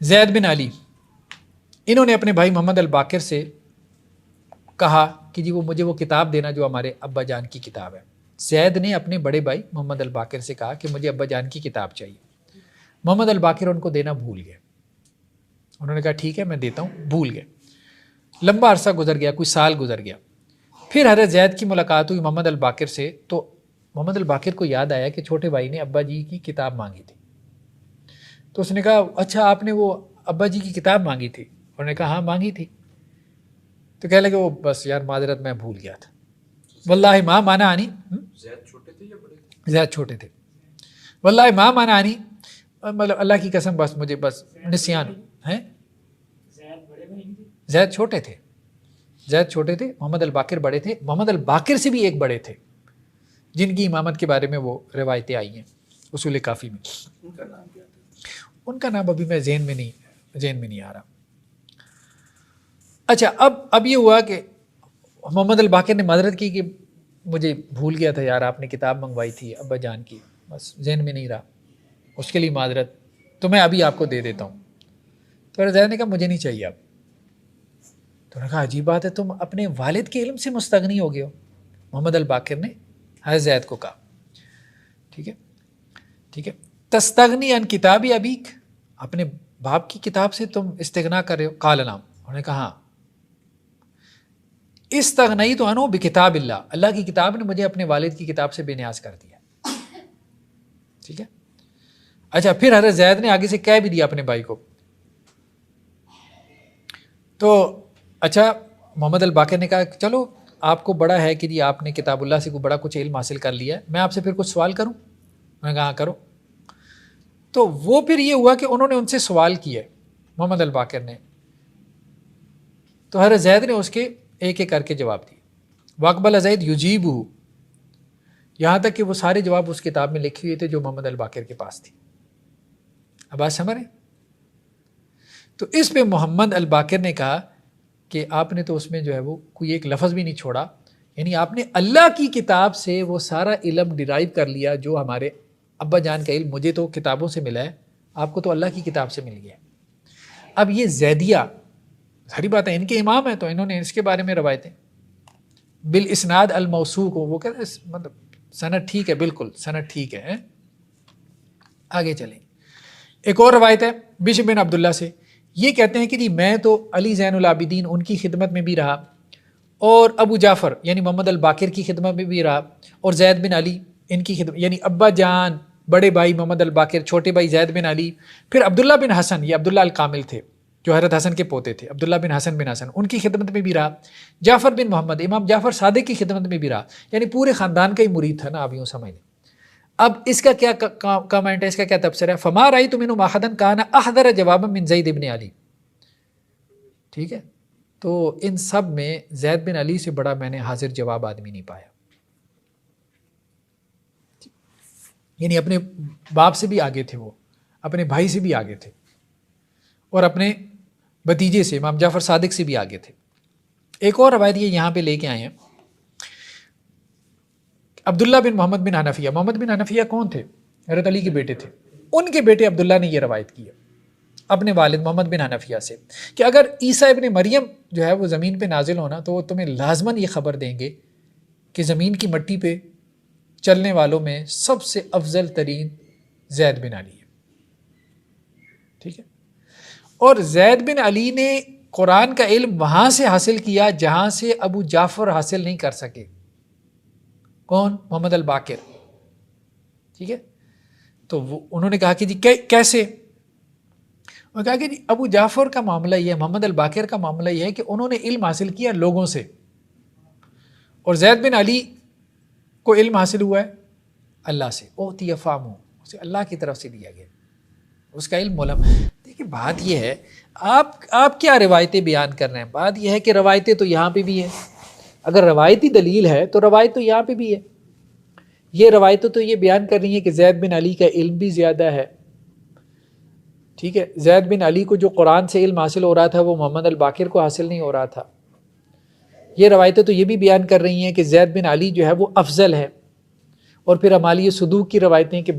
زید بن علی انہوں نے اپنے بھائی محمد الباقر سے کہا کہ جی مجھے وہ کتاب دینا جو ہمارے ابا جان کی کتاب ہے. زید نے اپنے بڑے بھائی محمد الباقر سے کہا کہ مجھے ابا جان کی کتاب چاہیے. محمد الباقر ان کو دینا بھول گئے. انہوں نے کہا ٹھیک ہے میں دیتا ہوں. بھول گئے. لمبا عرصہ گزر گیا, کوئی سال گزر گیا. پھر حضرت زید کی ملاقات ہوئی محمد الباقر سے, تو محمد الباقر کو یاد آیا کہ چھوٹے بھائی نے ابا جی کی کتاب مانگی تھی. تو اس نے کہا اچھا آپ نے وہ ابا جی کی کتاب مانگی تھی؟ انہوں نے کہا ہاں مانگی تھی. تو کہنے لگے وہ بس یار معذرت میں بھول گیا تھا. واللہ ما مانا آنی. زید چھوٹے تھے یا بڑے تھے؟ زید چھوٹے تھے. واللہ ما مانا آنی, مطلب اللہ کی قسم بس مجھے بس نسیان ہے. زید چھوٹے تھے. زید چھوٹے تھے, محمد الباقر بڑے تھے. محمد الباقر سے بھی ایک بڑے تھے جن کی امامت کے بارے میں وہ روایتیں آئی ہیں اصول کافی میں. ان کا نام کیا تھا؟ ان کا نام ابھی میں ذہن میں نہیں آ رہا. اچھا اب یہ ہوا کہ محمد الباقر نے معذرت کی کہ مجھے بھول گیا تھا یار, آپ نے کتاب منگوائی تھی ابا جان کی, بس ذہن میں نہیں رہا, اس کے لیے معذرت, تو میں ابھی آپ کو دے دیتا ہوں. تو زید نے کہا مجھے نہیں چاہیے اب. تو انہوں نے کہا عجیب بات ہے, تم اپنے والد کے علم سے مستغنی ہو گئے ہو. محمد الباقر نے حضرت زید کو کہا ٹھیک ہے تستغنی عن کتاب ابیک, اپنے باپ کی کتاب سے تم استغنا کر رہے ہو؟ قال نعم. انہوں نے کہا ہاں. استغنیت عنہ بکتاب اللہ, اللہ کی کتاب نے مجھے اپنے والد کی کتاب سے بے نیاز کر دیا. ٹھیک ہے. اچھا پھر حضرت زید نے آگے سے کہہ بھی دیا اپنے بھائی کو. تو اچھا محمد الباقر نے کہا چلو آپ کو بڑا ہے کہ جی آپ نے کتاب اللہ سے کوئی بڑا کچھ علم حاصل کر لیا ہے, میں آپ سے پھر کچھ سوال کروں؟ میں نے کہا ہاں کرو. تو وہ پھر یہ ہوا کہ انہوں نے ان سے سوال کیا محمد الباقر نے, تو حضرت زید نے اس کے ایک ایک کر کے جواب دیے. واقبل زید یجیبہ, یہاں تک کہ وہ سارے جواب اس کتاب میں لکھے ہوئے تھے جو محمد الباقر کے پاس تھی. اب بات سمجھ رہے؟ تو اس پہ محمد الباقر نے کہا کہ آپ نے تو اس میں جو ہے وہ کوئی ایک لفظ بھی نہیں چھوڑا, یعنی آپ نے اللہ کی کتاب سے وہ سارا علم ڈرائیو کر لیا جو ہمارے ابا جان کا علم مجھے تو کتابوں سے ملا ہے, آپ کو تو اللہ کی کتاب سے مل گیا. اب یہ زیدیہ ساری بات ہے, ان کے امام ہیں تو انہوں نے اس کے بارے میں روایتیں بالاسناد الموثوق کو, وہ کہتے ہیں مطلب سند ٹھیک ہے, بالکل سند ٹھیک ہے. آگے چلیں. ایک اور روایت ہے بشر بن عبداللہ سے, یہ کہتے ہیں کہ جی میں تو علی زین العابدین ان کی خدمت میں بھی رہا, اور ابو جعفر یعنی محمد الباقر کی خدمت میں بھی رہا, اور زید بن علی ان کی خدمت, یعنی ابا جان, بڑے بھائی محمد الباقر, چھوٹے بھائی زید بن علی, پھر عبداللہ بن حسن, یہ عبداللہ الکامل تھے جو حضرت حسن کے پوتے تھے, عبداللہ بن حسن ان کی خدمت میں بھی رہا. جعفر بن محمد, امام جعفر صادق کی خدمت میں بھی رہا, یعنی پورے خاندان کا ہی مرید تھا نا, آپ یوں سمجھ لیں. اب اس کا کیا کامنٹ ہے, اس کا کیا تبصرہ ہے؟ فما رأیت منہ ماخذا کان احضر جوابا من زید بن علی. ٹھیک ہے, تو ان سب میں زید بن علی سے بڑا میں نے حاضر جواب آدمی نہیں پایا, یعنی اپنے باپ سے بھی آگے تھے, وہ اپنے بھائی سے بھی آگے تھے, اور اپنے بھتیجے سے امام جعفر صادق سے بھی آگے تھے. ایک اور روایت یہ یہاں پہ لے کے آئے ہیں, عبداللہ بن محمد بن حنفیہ. محمد بن حنفیہ کون تھے؟ حضرت علی کے بیٹے تھے. ان کے بیٹے عبداللہ نے یہ روایت کی ہے اپنے والد محمد بن حنفیہ سے کہ اگر عیسیٰ ابن مریم جو ہے وہ زمین پہ نازل ہونا تو وہ تمہیں لازماً یہ خبر دیں گے کہ زمین کی مٹی پہ چلنے والوں میں سب سے افضل ترین زید بن علی ہے. ٹھیک ہے, اور زید بن علی نے قرآن کا علم وہاں سے حاصل کیا جہاں سے ابو جعفر حاصل نہیں کر سکے. کون؟ محمد الباقر. ٹھیک ہے, تو انہوں نے کہا کہ جی کیسے؟ انہوں نے کہا کہ جی ابو جعفر کا معاملہ یہ ہے, محمد الباقر کا معاملہ یہ ہے کہ انہوں نے علم حاصل کیا لوگوں سے, اور زید بن علی کو علم حاصل ہوا ہے اللہ سے. اوتی فامو, اسے اللہ کی طرف سے دیا گیا, اس کا علم مولم. دیکھیے بات یہ ہے, آپ کیا روایتیں بیان کر رہے ہیں؟ بات یہ ہے کہ روایتیں تو یہاں پہ بھی ہیں, اگر روایتی دلیل ہے تو روایت تو یہاں پہ بھی ہے. یہ روایتیں تو یہ بیان کر رہی ہیں کہ زید بن علی کا علم بھی زیادہ ہے. ٹھیک ہے, زید بن علی کو جو قرآن سے علم حاصل ہو رہا تھا وہ محمد الباقر کو حاصل نہیں ہو رہا تھا. یہ روایتیں تو یہ بھی بیان کر رہی ہیں کہ زید بن علی جو ہے وہ افضل ہے، اور پھر امالی صدوق کی روایتیں کہ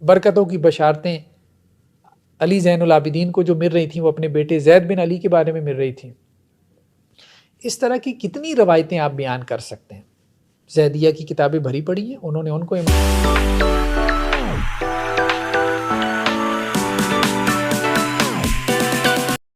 برکتوں کی بشارتیں علی زین العابدین کو جو مل رہی تھیں وہ اپنے بیٹے زید بن علی کے بارے میں مل رہی تھیں. اس طرح کی کتنی روایتیں آپ بیان کر سکتے ہیں. زیدیہ کی کتابیں بھری پڑی ہیں، انہوں نے ان کو